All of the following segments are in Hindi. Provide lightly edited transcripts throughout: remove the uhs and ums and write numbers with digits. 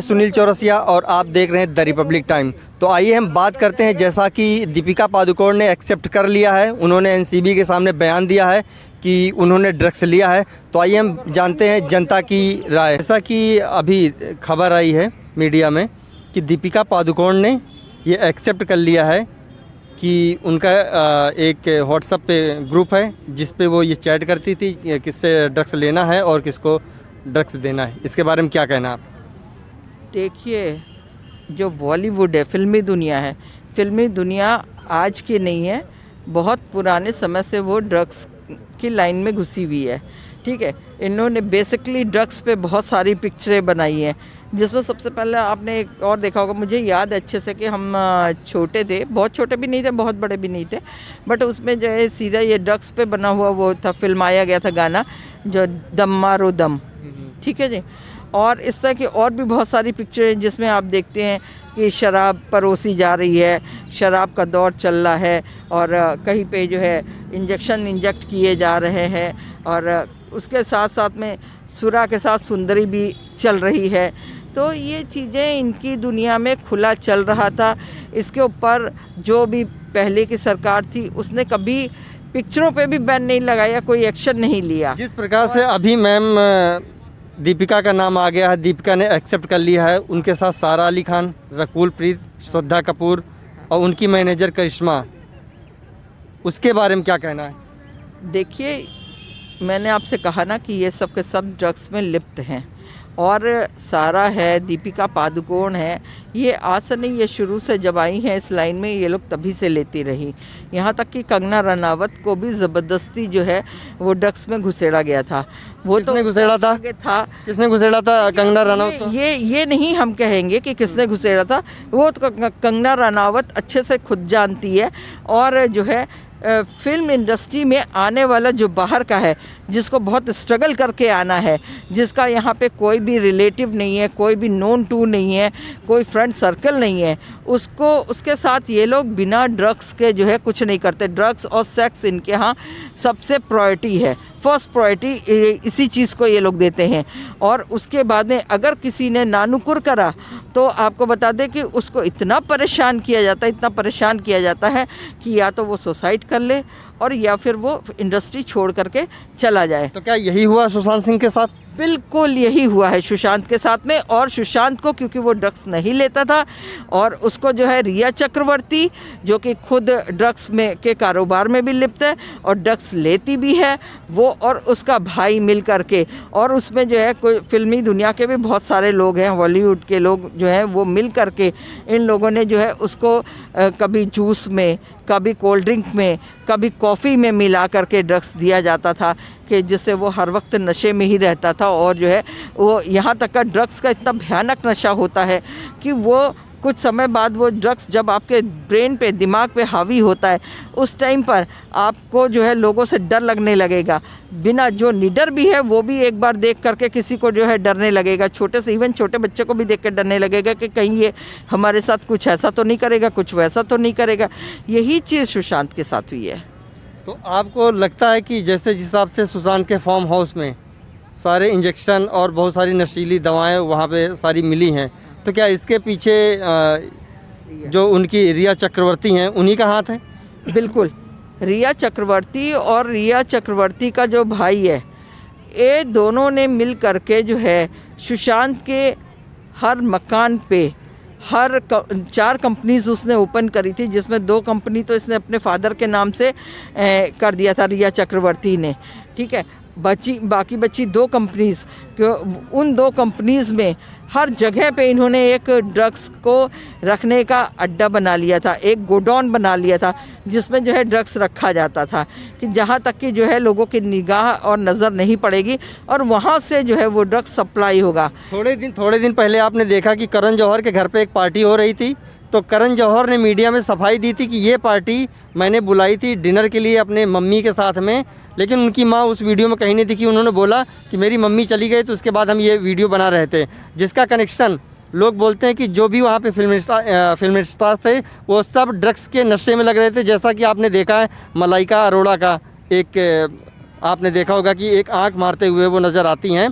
सुनील चौरसिया और आप देख रहे हैं द रिपब्लिक टाइम। तो आइए हम बात करते हैं, जैसा कि दीपिका पादुकोण ने एक्सेप्ट कर लिया है, उन्होंने एनसीबी के सामने बयान दिया है कि उन्होंने ड्रग्स लिया है। तो आइए हम जानते हैं जनता की राय। जैसा कि अभी खबर आई है मीडिया में कि दीपिका पादुकोण ने ये एक्सेप्ट कर लिया है कि उनका एक व्हाट्सएप पे ग्रुप है जिस पे वो ये चैट करती थी कि किससे ड्रग्स लेना है और किसको ड्रग्स देना है। इसके बारे में क्या कहना आप? देखिए, जो बॉलीवुड है, फिल्मी दुनिया है, फिल्मी दुनिया आज की नहीं है, बहुत पुराने समय से वो ड्रग्स की लाइन में घुसी हुई है। ठीक है, इन्होंने बेसिकली ड्रग्स पे बहुत सारी पिक्चरें बनाई हैं, जिसमें सबसे पहले आपने एक और देखा होगा, मुझे याद है अच्छे से कि हम छोटे थे, बहुत छोटे भी नहीं थे, बहुत बड़े भी नहीं थे, बट उसमें जो है सीधा ये ड्रग्स पे बना हुआ वो था, फिल्माया गया था गाना, जो दम मारो दम। ठीक है जी। और इस तरह की और भी बहुत सारी पिक्चरें जिसमें आप देखते हैं कि शराब परोसी जा रही है, शराब का दौर चल रहा है, और कहीं पे जो है इंजेक्शन इंजेक्ट किए जा रहे हैं, और उसके साथ साथ में सुरा के साथ सुंदरी भी चल रही है। तो ये चीज़ें इनकी दुनिया में खुला चल रहा था। इसके ऊपर जो भी पहले की सरकार थी उसने कभी पिक्चरों पे भी बैन नहीं लगाया, कोई एक्शन नहीं लिया। जिस प्रकार से अभी मैम दीपिका का नाम आ गया है, दीपिका ने एक्सेप्ट कर लिया है, उनके साथ सारा अली खान, रकुल प्रीत, श्रद्धा कपूर और उनकी मैनेजर करिश्मा, उसके बारे में क्या कहना है? देखिए, मैंने आपसे कहा ना कि ये सब के सब ड्रग्स में लिप्त हैं, और सारा है, दीपिका पादुकोण है, ये आज से नहीं, ये शुरू से जब आई हैं इस लाइन में, ये लोग तभी से लेती रही। यहाँ तक कि कंगना रनावत को भी ज़बरदस्ती जो है वो ड्रग्स में घुसेड़ा गया था। वो किसने घुसेड़ा था? किसने घुसेड़ा था कंगना रनावत को? ये नहीं हम कहेंगे कि किसने घुसेड़ा था, वो तो कंगना रनावत अच्छे से खुद जानती है। और जो है फिल्म इंडस्ट्री में आने वाला जो बाहर का है, जिसको बहुत स्ट्रगल करके आना है, जिसका यहाँ पे कोई भी रिलेटिव नहीं है, कोई भी नोन टू नहीं है, कोई फ्रेंड सर्कल नहीं है, उसको उसके साथ ये लोग बिना ड्रग्स के जो है कुछ नहीं करते। ड्रग्स और सेक्स इनके यहाँ सबसे प्रायोरिटी है, फर्स्ट प्रायोरिटी इसी चीज़ को ये लोग देते हैं। और उसके बाद में अगर किसी ने नानुकुर करा तो आपको बता दें कि उसको इतना परेशान किया जाता है, इतना परेशान किया जाता है कि या तो वो सुसाइड कर ले और या फिर वो इंडस्ट्री छोड़ करके चला जाए। तो क्या यही हुआ सुशांत सिंह के साथ? बिल्कुल यही हुआ है सुशांत के साथ में। और सुशांत को क्योंकि वो ड्रग्स नहीं लेता था, और उसको जो है रिया चक्रवर्ती, जो कि खुद ड्रग्स में के कारोबार में भी लिप्त है और ड्रग्स लेती भी है, वो और उसका भाई मिल करके, और उसमें जो है कोई फिल्मी दुनिया के भी बहुत सारे लोग हैं, हॉलीवुड के लोग जो हैं, वो मिल करके इन लोगों ने जो है उसको कभी जूस में, कभी कोल्ड ड्रिंक में, कभी कॉफ़ी में मिला करके ड्रग्स दिया जाता था, कि जिससे वो हर वक्त नशे में ही रहता था। और जो है वो यहाँ तक का ड्रग्स का इतना भयानक नशा होता है कि वो कुछ समय बाद वो ड्रग्स जब आपके ब्रेन पे, दिमाग पे हावी होता है, उस टाइम पर आपको जो है लोगों से डर लगने लगेगा। बिना जो निडर भी है वो भी एक बार देख करके किसी को जो है डरने लगेगा, छोटे से इवन छोटे बच्चे को भी देख कर डरने लगेगा कि कहीं ये हमारे साथ कुछ ऐसा तो नहीं करेगा, कुछ वैसा तो नहीं करेगा। यही चीज़ सुशांत के साथ हुई है। तो आपको लगता है कि जैसे जिस हिसाब से सुशांत के फार्म हाउस में सारे इंजेक्शन और बहुत सारी नशीली दवाएं वहाँ पे सारी मिली हैं, तो क्या इसके पीछे जो उनकी रिया चक्रवर्ती हैं उन्हीं का हाथ है? बिल्कुल, रिया चक्रवर्ती और रिया चक्रवर्ती का जो भाई है, ये दोनों ने मिल करके जो है सुशांत के हर मकान पे, हर 4 कंपनीज उसने ओपन करी थी, जिसमें 2 कंपनी तो इसने अपने फादर के नाम से कर दिया था रिया चक्रवर्ती ने। ठीक है, बाकी बची 2 कंपनीज, उन 2 कंपनीज में हर जगह पे इन्होंने एक ड्रग्स को रखने का अड्डा बना लिया था, एक गोडाउन बना लिया था, जिसमें जो है ड्रग्स रखा जाता था कि जहाँ तक कि जो है लोगों की निगाह और नज़र नहीं पड़ेगी, और वहाँ से जो है वो ड्रग्स सप्लाई होगा। थोड़े दिन पहले आपने देखा कि करण जौहर के घर पे एक पार्टी हो रही थी, तो करण जौहर ने मीडिया में सफाई दी थी कि ये पार्टी मैंने बुलाई थी डिनर के लिए अपने मम्मी के साथ में, लेकिन उनकी माँ उस वीडियो में कहीं नहीं दिखी। उन्होंने बोला कि मेरी मम्मी चली गई तो उसके बाद हम ये वीडियो बना रहे थे, जिसका कनेक्शन लोग बोलते हैं कि जो भी वहाँ पे फिल्म स्टार थे वो सब ड्रग्स के नशे में लग रहे थे। जैसा कि आपने देखा है मलाइका अरोड़ा का एक आपने देखा होगा कि एक आंख मारते हुए वो नज़र आती हैं,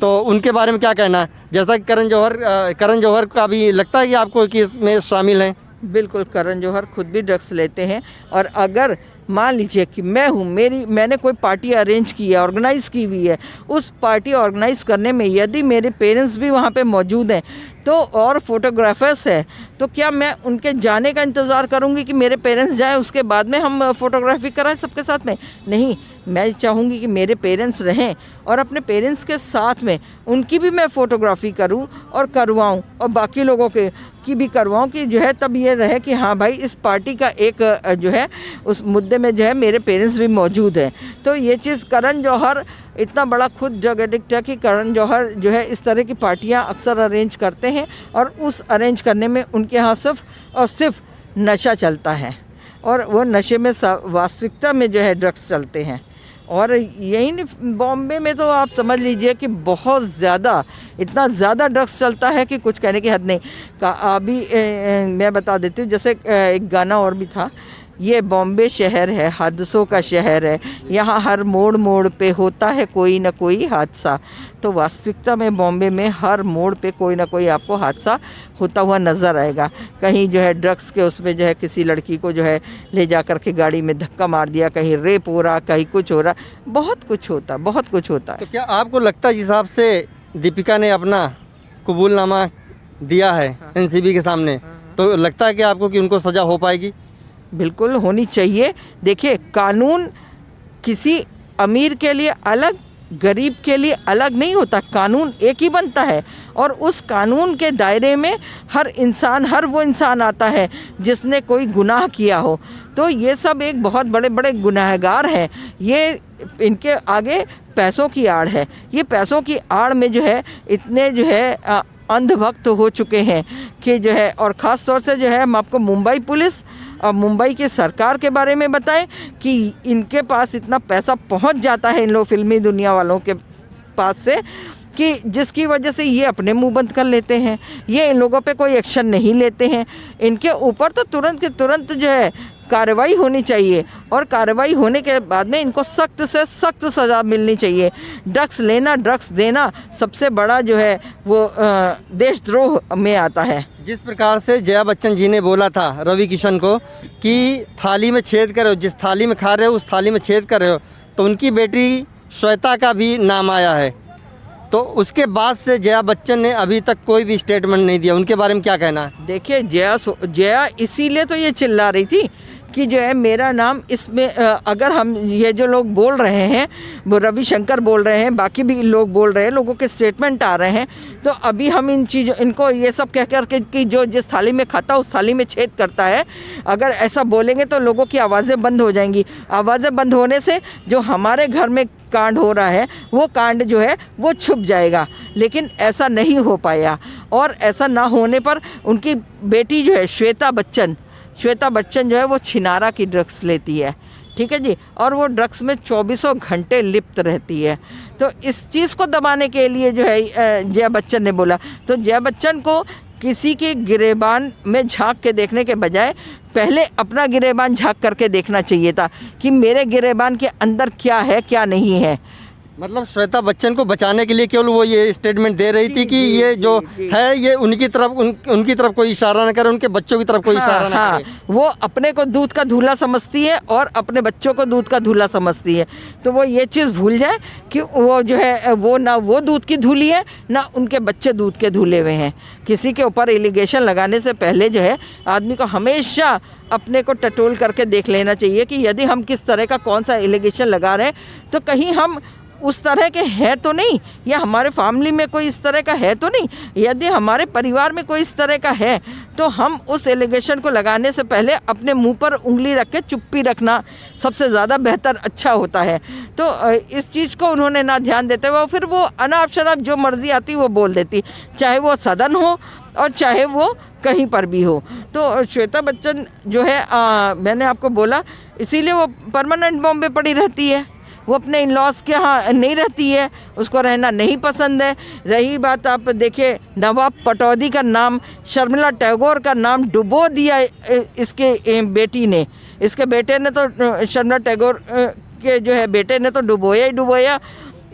तो उनके बारे में क्या कहना है? जैसा कि करण जौहर का भी लगता है कि आपको कि इसमें शामिल हैं? बिल्कुल, करण जौहर खुद भी ड्रग्स लेते हैं। और अगर मान लीजिए कि मैंने कोई पार्टी अरेंज की है, ऑर्गेनाइज़ की हुई है, उस पार्टी ऑर्गेनाइज़ करने में यदि मेरे पेरेंट्स भी वहाँ पे मौजूद हैं तो और फोटोग्राफर्स हैं, तो क्या मैं उनके जाने का इंतज़ार करूँगी कि मेरे पेरेंट्स जाएं उसके बाद में हम फोटोग्राफी कराएं सबके साथ में? नहीं, मैं चाहूँगी कि मेरे पेरेंट्स रहें और अपने पेरेंट्स के साथ में उनकी भी मैं फ़ोटोग्राफी करूँ और करवाऊँ, और बाकी लोगों के की भी करवाऊँ, कि जो है तब ये रहे कि हाँ भाई, इस पार्टी का एक जो है उस मुद्दे में जो है मेरे पेरेंट्स भी मौजूद हैं। तो ये चीज़ करण जौहर इतना बड़ा खुद ड्रग एडिक्ट है कि करण जौहर जो है इस तरह की पार्टियां अक्सर अरेंज करते हैं, और उस अरेंज करने में उनके यहाँ सिर्फ और सिर्फ नशा चलता है, और वो नशे में वास्तविकता में जो है ड्रग्स चलते हैं। और यही नहीं, बॉम्बे में तो आप समझ लीजिए कि बहुत ज़्यादा, इतना ज़्यादा ड्रग्स चलता है कि कुछ कहने की हद नहीं। अभी मैं बता देती हूँ, जैसे एक गाना और भी था, ये बॉम्बे शहर है, हादसों का शहर है, यहाँ हर मोड़ मोड़ पे होता है कोई ना कोई हादसा। तो वास्तविकता में बॉम्बे में हर मोड़ पे कोई ना कोई आपको हादसा होता हुआ नज़र आएगा। कहीं जो है ड्रग्स के उसमें जो है किसी लड़की को जो है ले जा कर के गाड़ी में धक्का मार दिया, कहीं रेप हो रहा, कहीं कुछ हो रहा, बहुत कुछ होता है। तो क्या आपको लगता है जिस हिसाब से दीपिका ने अपना कबूलनामा दिया है एनसीबी के सामने, तो लगता है कि आपको कि उनको सज़ा हो पाएगी? बिल्कुल होनी चाहिए। देखिए, कानून किसी अमीर के लिए अलग, गरीब के लिए अलग नहीं होता, कानून एक ही बनता है, और उस कानून के दायरे में हर वो इंसान आता है जिसने कोई गुनाह किया हो। तो ये सब एक बहुत बड़े बड़े गुनहगार हैं, ये इनके आगे पैसों की आड़ है। ये पैसों की आड़ में जो है इतने जो है अंधभक्त हो चुके हैं कि जो है, और ख़ास तौर से जो है हम आपको मुंबई पुलिस और मुंबई की सरकार के बारे में बताएं कि इनके पास इतना पैसा पहुंच जाता है इन लोग फिल्मी दुनिया वालों के पास से, कि जिसकी वजह से ये अपने मुंह बंद कर लेते हैं, ये इन लोगों पे कोई एक्शन नहीं लेते हैं। इनके ऊपर तो तुरंत के तुरंत जो है कार्रवाई होनी चाहिए, और कार्रवाई होने के बाद में इनको सख्त से सख्त सज़ा मिलनी चाहिए। ड्रग्स लेना, ड्रग्स देना सबसे बड़ा जो है वो देशद्रोह में आता है। जिस प्रकार से जया बच्चन जी ने बोला था रवि किशन को कि थाली में छेद कर रहे हो, जिस थाली में खा रहे हो उस थाली में छेद कर रहे हो, तो उनकी बेटी श्वेता का भी नाम आया है। तो उसके बाद से जया बच्चन ने अभी तक कोई भी स्टेटमेंट नहीं दिया, उनके बारे में क्या कहना है? देखिए, जया इसीलिए तो ये चिल्ला रही थी कि जो है मेरा नाम इसमें, अगर हम ये जो लोग बोल रहे हैं, वो रविशंकर बोल रहे हैं, बाकी भी लोग बोल रहे हैं, लोगों के स्टेटमेंट आ रहे हैं, तो अभी हम इनको ये सब कह कर के कि जो जिस थाली में खाता उस थाली में छेद करता है, अगर ऐसा बोलेंगे तो लोगों की आवाज़ें बंद हो जाएंगी। आवाज़ें बंद होने से जो हमारे घर में कांड हो रहा है वो कांड जो है वो छुप जाएगा, लेकिन ऐसा नहीं हो पाया। और ऐसा ना होने पर उनकी बेटी जो है श्वेता बच्चन जो है वो छिनारा की ड्रग्स लेती है, ठीक है जी, और वो ड्रग्स में 24 घंटे लिप्त रहती है। तो इस चीज़ को दबाने के लिए जो है जया बच्चन ने बोला, तो जया बच्चन को किसी के गिरेबान में झांक के देखने के बजाय पहले अपना गिरेबान झांक करके देखना चाहिए था कि मेरे गिरेबान के अंदर क्या है क्या नहीं है। मतलब श्वेता बच्चन को बचाने के लिए केवल वो ये स्टेटमेंट दे रही थी कि ये जो है ये उनकी तरफ कोई इशारा न करे, उनके बच्चों की तरफ कोई इशारा न करे। वो अपने को दूध का धूला समझती है और अपने बच्चों को दूध का धूला समझती है। तो वो ये चीज़ भूल जाए कि वो जो है वो ना वो दूध की धूली है ना उनके बच्चे दूध के धूले हुए हैं। किसी के ऊपर एलिगेशन लगाने से पहले जो है आदमी को हमेशा अपने को टटोल करके देख लेना चाहिए कि यदि हम किस तरह का कौन सा एलिगेशन लगा रहे हैं तो कहीं हम उस तरह के हैं तो नहीं, या हमारे फैमिली में कोई इस तरह का है तो नहीं। यदि हमारे परिवार में कोई इस तरह का है तो हम उस एलिगेशन को लगाने से पहले अपने मुंह पर उंगली रख के चुप्पी रखना सबसे ज़्यादा बेहतर अच्छा होता है। तो इस चीज़ को उन्होंने ना ध्यान देते हुए फिर वो अनाप शनाप जो मर्जी आती वो बोल देती, चाहे वो सदन हो और चाहे वो कहीं पर भी हो। तो श्वेता बच्चन जो है मैंने आपको बोला इसीलिए वो परमानेंट बॉम्बे पड़ी रहती है, वो अपने इन लॉज के यहाँ नहीं रहती है, उसको रहना नहीं पसंद है। रही बात आप देखिए नवाब पटौदी का नाम, शर्मिला टैगोर का नाम डुबो दिया इसके बेटी ने, इसके बेटे ने तो शर्मिला टैगोर के जो है बेटे ने तो डुबोया ही डुबोया।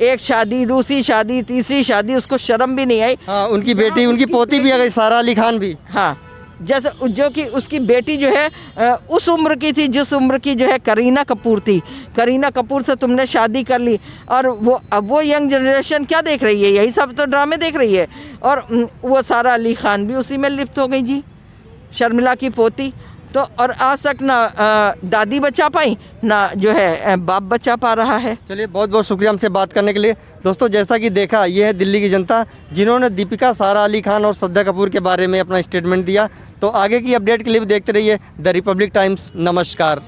एक शादी, दूसरी शादी, तीसरी शादी, उसको शर्म भी नहीं आई। हाँ, उनकी बेटी, उनकी पोती भी आ गई, सारा अली खान भी। हाँ, जैसे जो कि उसकी बेटी जो है उस उम्र की थी जिस उम्र की जो है करीना कपूर थी। करीना कपूर से तुमने शादी कर ली, और वो अब वो यंग जनरेशन क्या देख रही है? यही सब तो ड्रामे देख रही है। और वो सारा अली खान भी उसी में लिप्त हो गई जी, शर्मिला की पोती। तो और आज तक ना दादी बचा पाई, ना जो है बाप बचा पा रहा है। चलिए, बहुत बहुत शुक्रिया हमसे बात करने के लिए। दोस्तों, जैसा कि देखा, ये है दिल्ली की जनता जिन्होंने दीपिका, सारा अली खान और श्रद्धा कपूर के बारे में अपना स्टेटमेंट दिया। तो आगे की अपडेट के लिए भी देखते रहिए द रिपब्लिक टाइम्स। नमस्कार।